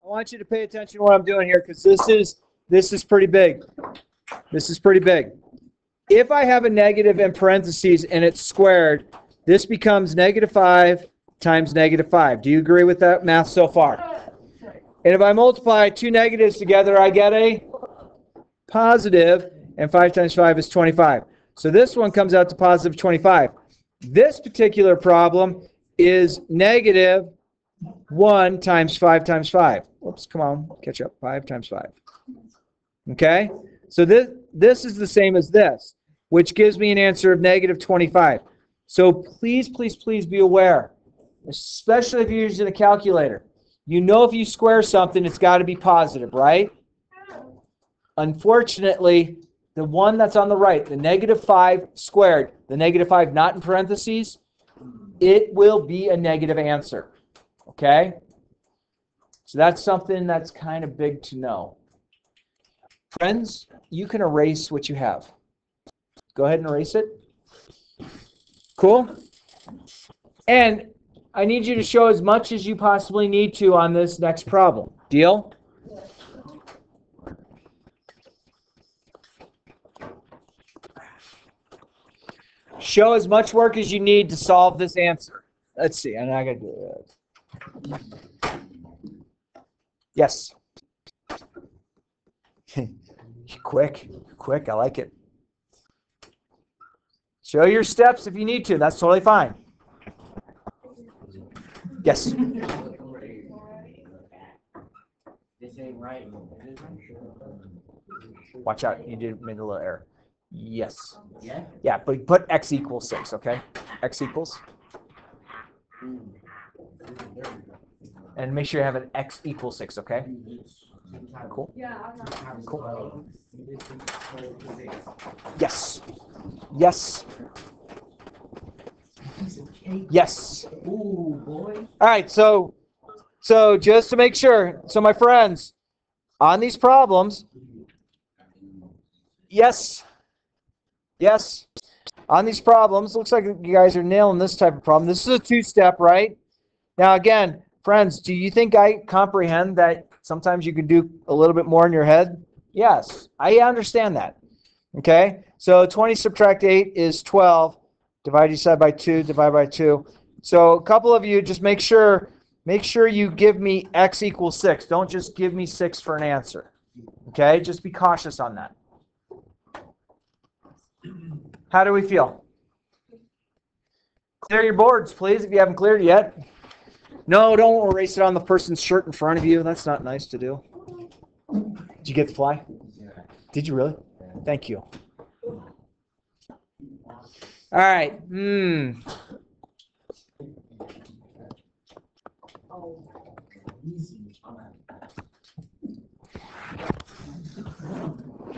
I want you to pay attention to what I'm doing here because this is pretty big. This is pretty big. If I have a negative in parentheses and it's squared, this becomes -5 times -5. Do you agree with that math so far? And if I multiply two negatives together, I get a positive, and 5 times 5 is 25. So this one comes out to positive 25. This particular problem is -1 times 5 times 5. Whoops, come on, catch up. 5 times 5. Okay? So this is the same as this, which gives me an answer of -25. So please, please, please be aware, especially if you're using a calculator. You know if you square something, it's got to be positive, right? Unfortunately, the one that's on the right, the -5 squared, the -5 not in parentheses, it will be a negative answer. Okay? So that's something that's kind of big to know. Friends, you can erase what you have. Go ahead and erase it. Cool? And I need you to show as much as you possibly need to on this next problem. Deal? Show as much work as you need to solve this answer. Let's see. And I got to do that. Yes. Quick. I like it. Show your steps if you need to. That's totally fine. Yes. This ain't right. Watch out. You made a little error. Yes. Yeah? Yeah, but put x equals 6, okay? X equals. And make sure you have an x equals 6, okay? Cool. Cool. Yes. Yes. Yes. Ooh, boy. All right, so just to make sure, so my friends, on these problems, yes, on these problems, looks like you guys are nailing this type of problem. This is a two-step, right? Now, again, friends, do you think I comprehend that sometimes you can do a little bit more in your head? Yes, I understand that. Okay, so 20 subtract 8 is 12. Divide each side by 2, divide by 2. So a couple of you, just make sure you give me x equals 6. Don't just give me 6 for an answer. Okay, just be cautious on that. How do we feel? Clear your boards, please, if you haven't cleared yet. No, don't erase it on the person's shirt in front of you. That's not nice to do. Did you get the fly? Did you really? Thank you. All right.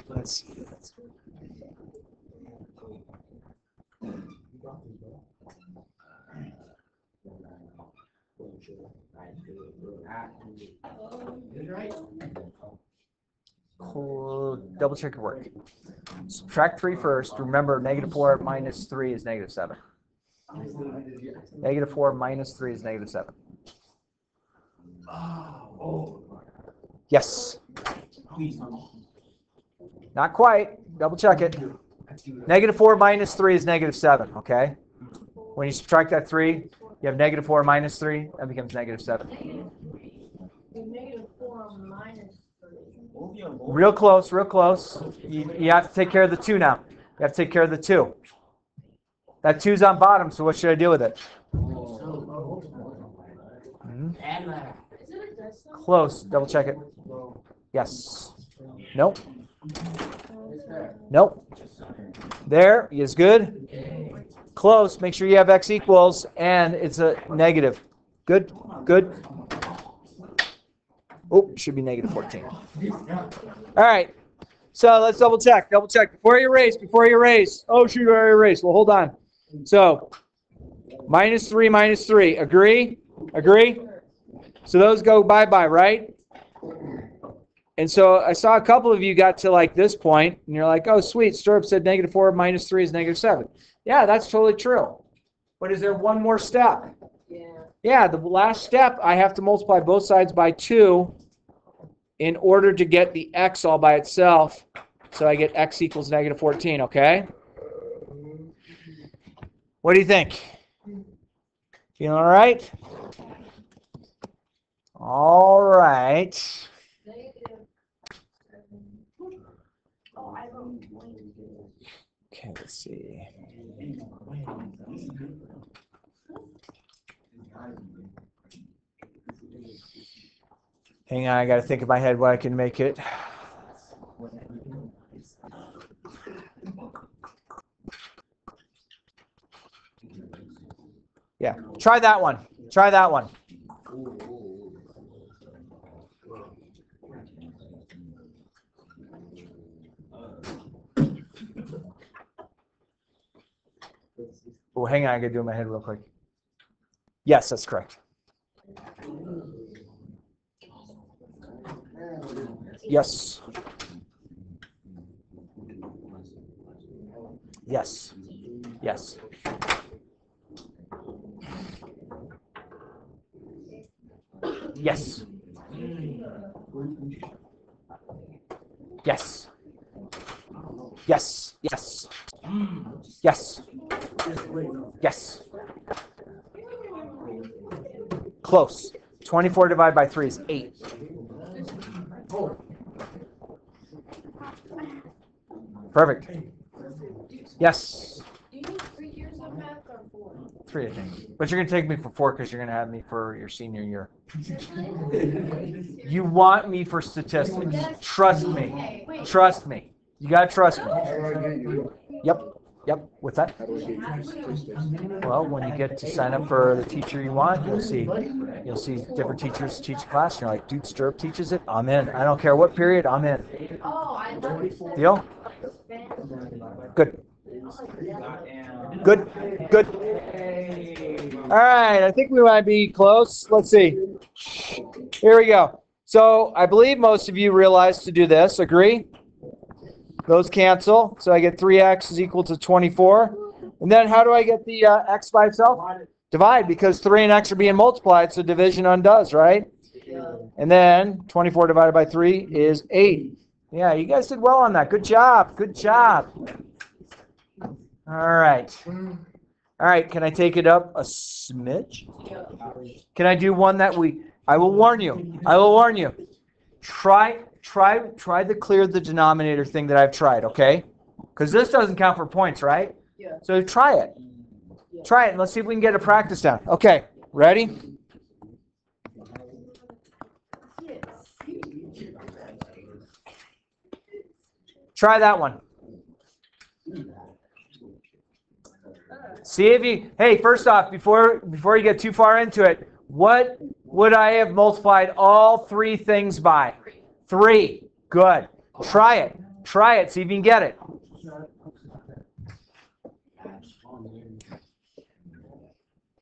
Let's see. Double check your work. Subtract 3 first. Remember, -4 minus 3 is -7. -4 minus 3 is -7. Yes. Not quite. Double check it. -4 minus 3 is -7, okay? When you subtract that 3, you have -4 minus 3, that becomes -7. -4 minus 3. Real close, real close. You have to take care of the 2 now. You have to take care of the 2. That 2's on bottom, so what should I do with it? Close. Double check it. Yes. Nope. Nope. There is good. Close. Make sure you have x equals, and it's a negative. Good. Good. Oh, should be -14. All right. So let's double check. Double check. Before you erase. Oh, shoot, I erased. Well, hold on. So, -3 minus 3. Agree? Agree? So those go bye-bye, right? And so I saw a couple of you got to like this point, and you're like, oh, sweet. Stirrup said -4 minus 3 is -7. Yeah, that's totally true. But is there one more step? Yeah. Yeah, the last step, I have to multiply both sides by 2 in order to get the x all by itself. So I get x equals negative 14, okay? What do you think? Feeling all right? All right. Okay, let's see. Hang on, I got to think in my head what I can make it. Yeah, try that one. Try that one. Oh, hang on, I got to do it in my head real quick. Yes, that's correct. Yes. Yes. Yes. Yes. Yes. Yes. Yes. Yes. Yes. Close. 24 divided by 3 is 8. Perfect. Yes. Do you need 3 years of math or 4? 3, I think. But you're going to take me for 4 because you're going to have me for your senior year. You want me for statistics. Trust me. Trust me. You got to trust me. Yep. Yep. What's that? Well, when you get to sign up for the teacher you want, you'll see different teachers teach class, and you're like, dude, Stirrup teaches it? I'm in. I don't care what period, I'm in. Deal? Good. Good. Good. All right, I think we might be close. Let's see. Here we go. So I believe most of you realize to do this. Agree? Those cancel. So I get 3x is equal to 24. And then how do I get the x by itself? Divide, because 3 and x are being multiplied, so division undoes, right? And then 24 divided by 3 is 8. Yeah, you guys did well on that. Good job. Good job. All right. All right, can I take it up a smidge? Can I do one that I will warn you. I will warn you. Try to clear the denominator thing that I've tried, okay? Because this doesn't count for points, right? Yeah. So try it. Try it and let's see if we can get a practice down. Okay, ready? Try that one. See if you, hey, first off, before you get too far into it, what would I have multiplied all 3 things by? 3. Good. Try it. Try it. See if you can get it.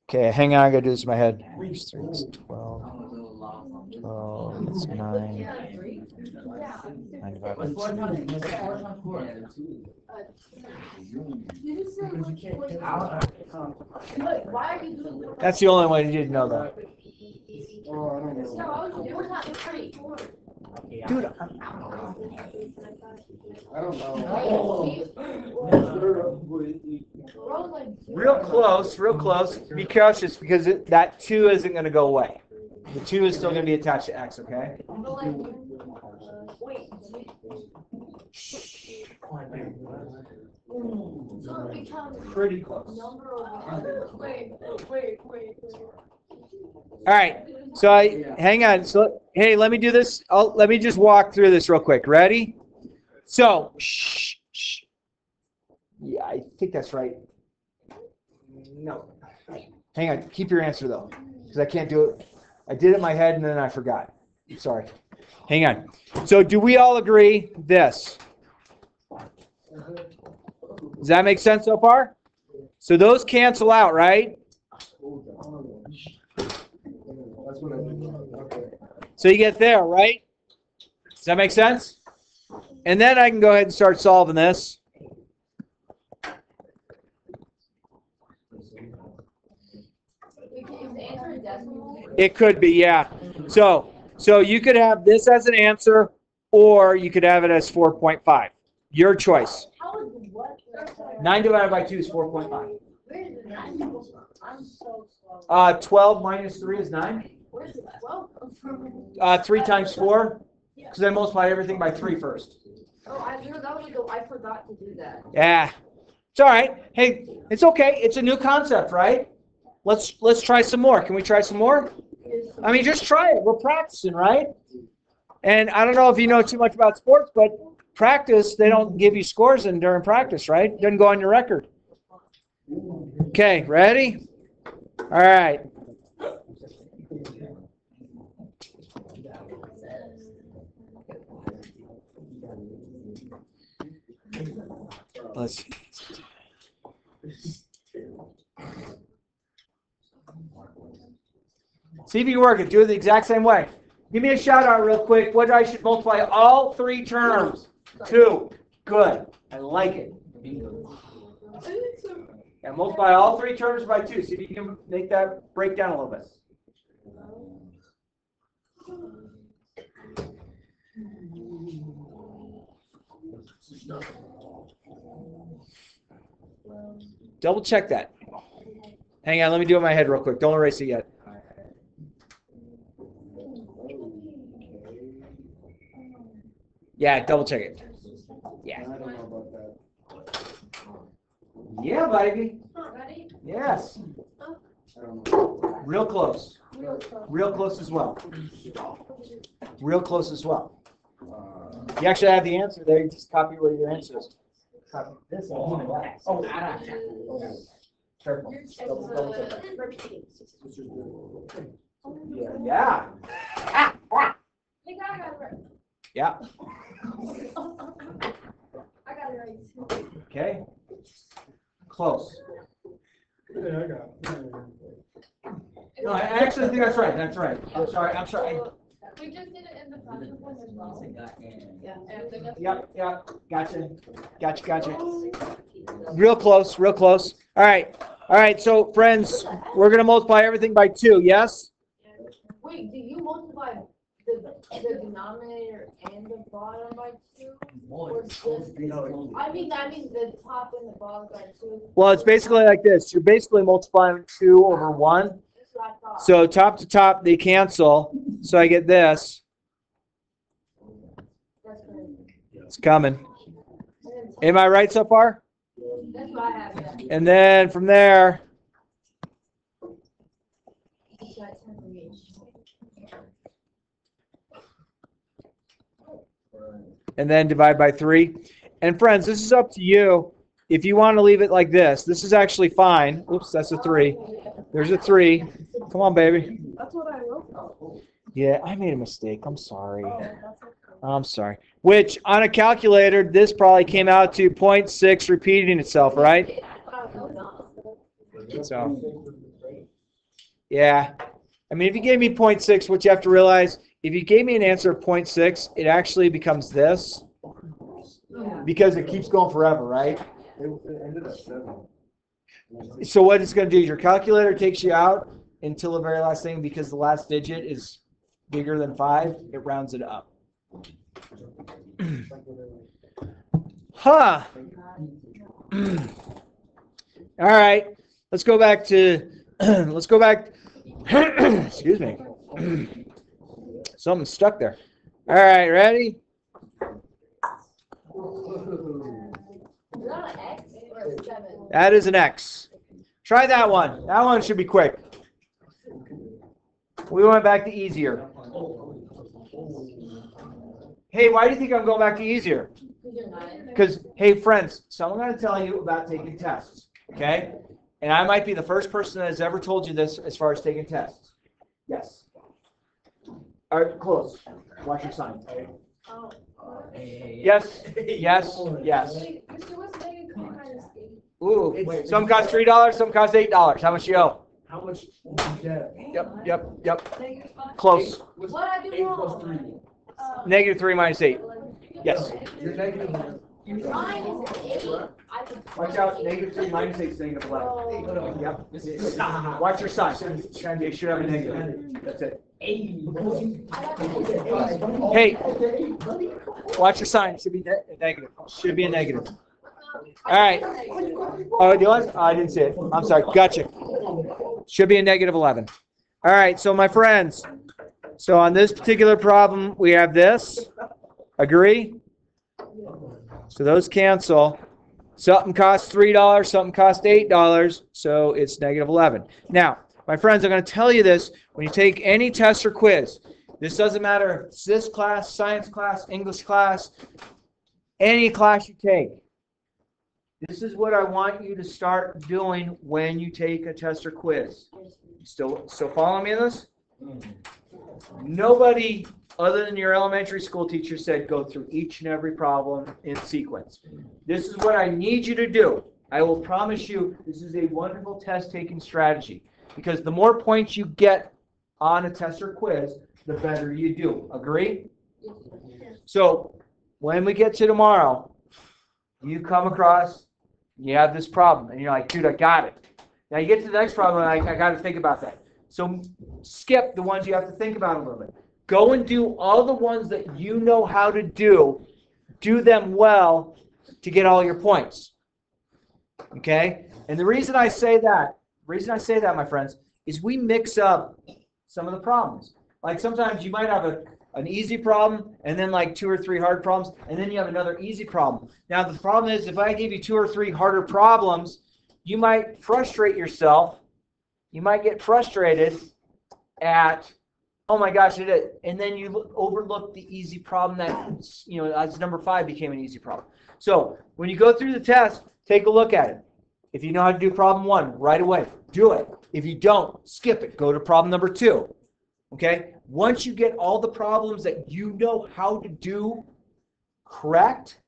Okay, hang on. I got to do this in my head. 3 is 12. 12 is 9. 9 divided by 2. That's the only way you didn't know that. Dude, I don't know. Real close. Be cautious because that 2 isn't going to go away. The 2 is still going to be attached to x, okay? Pretty close. All right. So hang on. So hey, let me do this. Let me just walk through this real quick. Ready? So, shh. Yeah, I think that's right. No. Hang on. Keep your answer though, because I can't do it. I did it in my head and then I forgot. Sorry. Hang on. So, do we all agree this? Does that make sense so far? So those cancel out, right? So you get there, right? Does that make sense? And then I can go ahead and start solving this. It could be, yeah. So So you could have this as an answer, or you could have it as 4.5. Your choice. How is what? 9 divided by 2 is 4.5. Where is the 9? I'm so slow. 12 minus 3 is 9. Where's the 12 come from? 3 times 4, because I multiply everything by 3 first. Oh, I knew that was I forgot to do that. Yeah, it's all right. Hey, it's okay. It's a new concept, right? Let's try some more. Can we try some more? I mean, just try it. We're practicing, right? And I don't know if you know too much about sports, but practice, they don't give you scores during practice, right? It doesn't go on your record. Okay, ready? All right. Let's see. See if you can work it. Do it the exact same way. Give me a shout out real quick. What I should multiply all 3 terms? 2. Good. I like it. And multiply all 3 terms by 2. See if you can make that break down a little bit. Double check that. Hang on, let me do it in my head real quick. Don't erase it yet. Yeah, double check it. Yeah. Yeah, baby. Ready? Yes. Real close. Real close as well. Real close as well. You actually have the answer there. You just copy what your answer is. Copy this. Oh, careful. Double check. Yeah. Hey, I got it right. Yeah. I got it right. Okay. Close. No, I actually think that's right. That's right. I'm sorry. We just did it in the function form as well. Yeah. Yep. Gotcha. Real close. All right. So, friends, we're going to multiply everything by 2, yes? Wait, do you multiply the denominator and the bottom by 2? Or just, I mean the top and the bottom by 2. Well, it's basically like this. You're basically multiplying 2 over 1. That's what I thought. So, top to top, they cancel. So, I get this. That's good. It's coming. Am I right so far? That's what I have, yeah. And then from there, and then divide by 3. And friends, this is up to you. If you want to leave it like this, this is actually fine. Oops, that's a 3. There's a 3. Come on, baby. That's what I wrote. Yeah, I made a mistake. I'm sorry. Which, on a calculator, this probably came out to 0.6 repeating itself, right? So, yeah. I mean, if you gave me 0.6, what you have to realize, if you gave me an answer of 0.6, it actually becomes this. Because it keeps going forever, right? So what it's going to do is your calculator takes you out until the very last thing, because the last digit is bigger than 5, it rounds it up. Huh. All right. Let's go back. Excuse me. Something stuck there. All right, ready? Is that an X or a 7? That is an X. Try that one. That one should be quick. We went back to easier. Hey, why do you think I'm going back to easier? Because, hey, friends, so I'm going to tell you about taking tests, okay? And I might be the first person that has ever told you this as far as taking tests. Yes. All right, close. Watch your sign. Oh. Yes, yes, yes. Wait, Mr. What's negative 3 minus 8? Ooh, some cost $3, some cost $8. How much you owe? How much is that? Yep. Close. What I do 8 plus wrong? 3. Negative 3 minus 8. Yes. You're negative. Mine is an 8. I could Watch out. Negative 3 minus 8 is negative 11. Yep. Watch your sign. You should have a negative. That's it. Hey, boy. Hey, watch your sign. It should be negative. Should be a negative. All right. Oh, do you want? Oh, I didn't see it. I'm sorry. Gotcha. Should be a negative 11. All right. So, my friends, so on this particular problem, we have this. Agree? So those cancel. Something costs $3, something costs $8, so it's negative 11. Now, my friends, I'm going to tell you this. When you take any test or quiz, this doesn't matter if it's this class, science class, English class, any class you take. This is what I want you to start doing when you take a test or quiz. Still following me in this? Nobody other than your elementary school teacher said go through each and every problem in sequence. This is what I need you to do. I will promise you this is a wonderful test-taking strategy because the more points you get on a test or quiz, the better you do. Agree? So when we get to tomorrow, you come across, you have this problem, and you're like, dude, I got it. Now you get to the next problem, and I got to think about that. So skip the ones you have to think about a little bit. Go and do all the ones that you know how to do. Do them well to get all your points. Okay? And the reason I say that, my friends, is we mix up some of the problems. Like sometimes you might have an easy problem and then like 2 or 3 hard problems, and then you have another easy problem. Now the problem is if I give you 2 or 3 harder problems, you might frustrate yourself. You might get frustrated at, oh my gosh, it is. And then you overlook the easy problem that, as number 5 became an easy problem. So when you go through the test, take a look at it. If you know how to do problem 1, right away, do it. If you don't, skip it. Go to problem number 2. Okay? Once you get all the problems that you know how to do correct,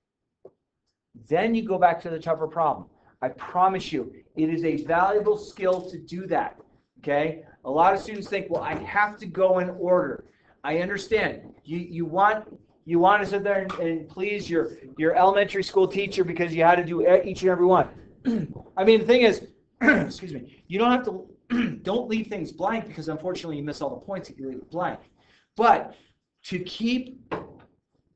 then you go back to the tougher problem. I promise you, it is a valuable skill to do that. Okay? A lot of students think, well, I have to go in order. I understand. You want to sit there and please your elementary school teacher because you had to do each and every one. I mean, the thing is, excuse me, you don't have to, don't leave things blank because unfortunately you miss all the points if you leave it blank. But to keep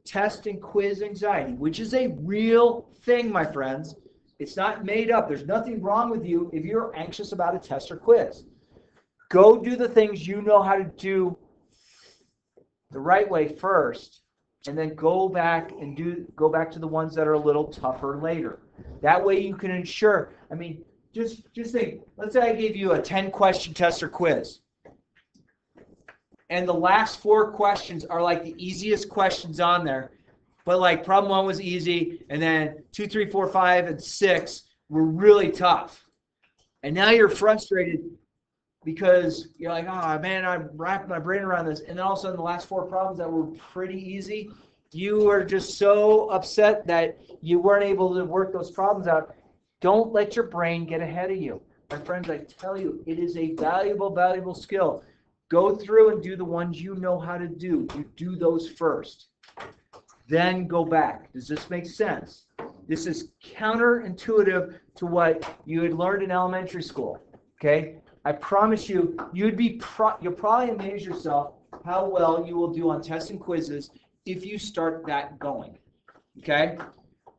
test and quiz anxiety, which is a real thing, my friends, it's not made up. There's nothing wrong with you if you're anxious about a test or quiz. Go do the things you know how to do the right way first, and then go back to the ones that are a little tougher later. That way you can ensure. I mean, just think. Let's say I gave you a 10-question test or quiz, and the last 4 questions are like the easiest questions on there. But like problem 1 was easy, and then 2, 3, 4, 5, and 6 were really tough. And now you're frustrated because you're like, oh man, I wrapped my brain around this. And then all of a sudden the last 4 problems that were pretty easy, you are just so upset that you weren't able to work those problems out. Don't let your brain get ahead of you. My friends, I tell you, it is a valuable, valuable skill. Go through and do the ones you know how to do. You do those first. Then go back. Does this make sense? This is counterintuitive to what you had learned in elementary school. Okay? I promise you, you'll probably amaze yourself how well you will do on tests and quizzes if you start that going. Okay?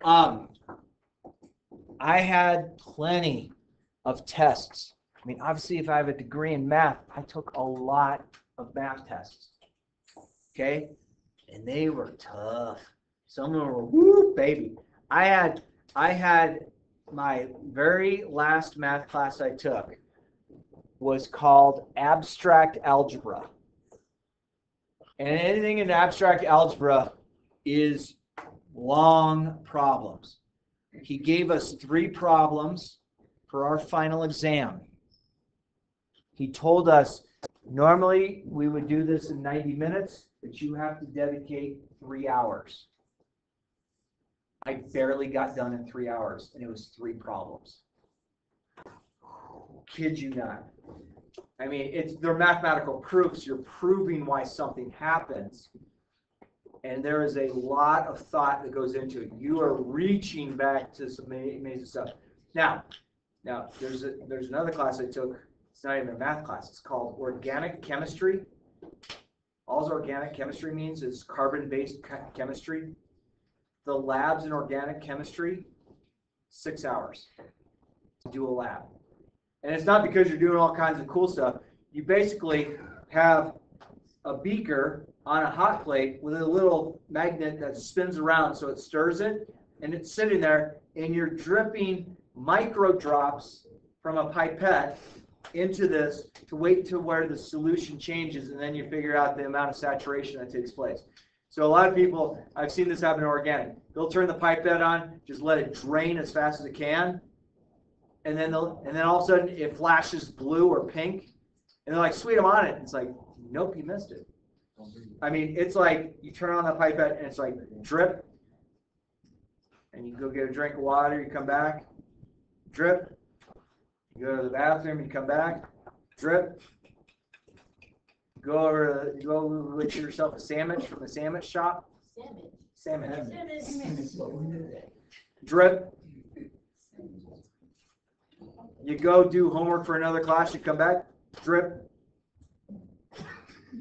I had plenty of tests. I mean, obviously, if I have a degree in math, I took a lot of math tests. Okay? And they were tough. Some of them were, woo, baby. I had my very last math class I took was called abstract algebra. And anything in abstract algebra is long problems. He gave us 3 problems for our final exam. He told us normally we would do this in 90 minutes, but you have to dedicate 3 hours. I barely got done in 3 hours, and it was 3 problems. Kid you not. I mean, they're mathematical proofs. You're proving why something happens. And there is a lot of thought that goes into it. You are reaching back to some amazing stuff. Now there's another class I took. It's not even a math class. It's called organic chemistry. All organic chemistry means is carbon-based chemistry. The labs in organic chemistry, 6 hours to do a lab. And it's not because you're doing all kinds of cool stuff. You basically have a beaker on a hot plate with a little magnet that spins around so it stirs it, and it's sitting there, and you're dripping micro drops from a pipette into this to wait to where the solution changes, and then you figure out the amount of saturation that takes place. So a lot of people, I've seen this happen in organic. They'll turn the pipette on, just let it drain as fast as it can, and then all of a sudden it flashes blue or pink, and they're like, "Sweet, I'm on it." It's like, nope, you missed it. I mean, it's like you turn on the pipette and it's like drip, and you go get a drink of water, you come back, drip. You go to the bathroom, you come back, drip. Go get yourself a sandwich from the sandwich shop. Sandwich. Drip. You go do homework for another class, you come back, drip.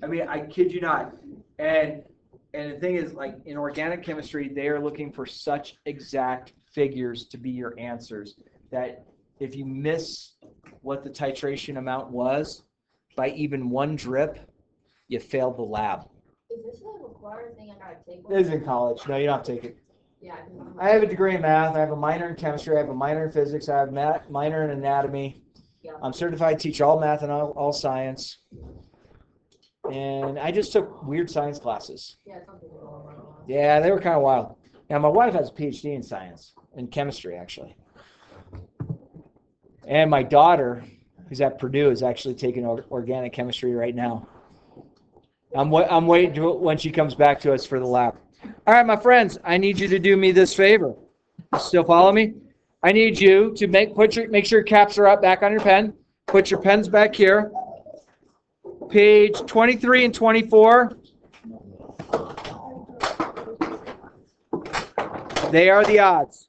I mean, I kid you not. And the thing is, like in organic chemistry, they are looking for such exact figures to be your answers that if you miss what the titration amount was by even one drip, you failed the lab. Is this a required thing I gotta take? It is in college. No, you don't have to take it. Yeah. I have a degree in math. I have a minor in chemistry. I have a minor in physics. I have a minor in anatomy. Yeah. I'm certified to teach all math and all science. And I just took weird science classes. Yeah, something. Yeah, they were kind of wild. Now, my wife has a PhD in science, in chemistry, actually. And my daughter, who's at Purdue, is actually taking organic chemistry right now. I'm waiting when she comes back to us for the lab. All right, my friends, I need you to do me this favor. Still follow me? I need you to make sure your caps are up back on your pen. Put your pens back here. Page 23 and 24. They are the odds.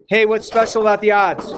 Hey, what's special about the odds?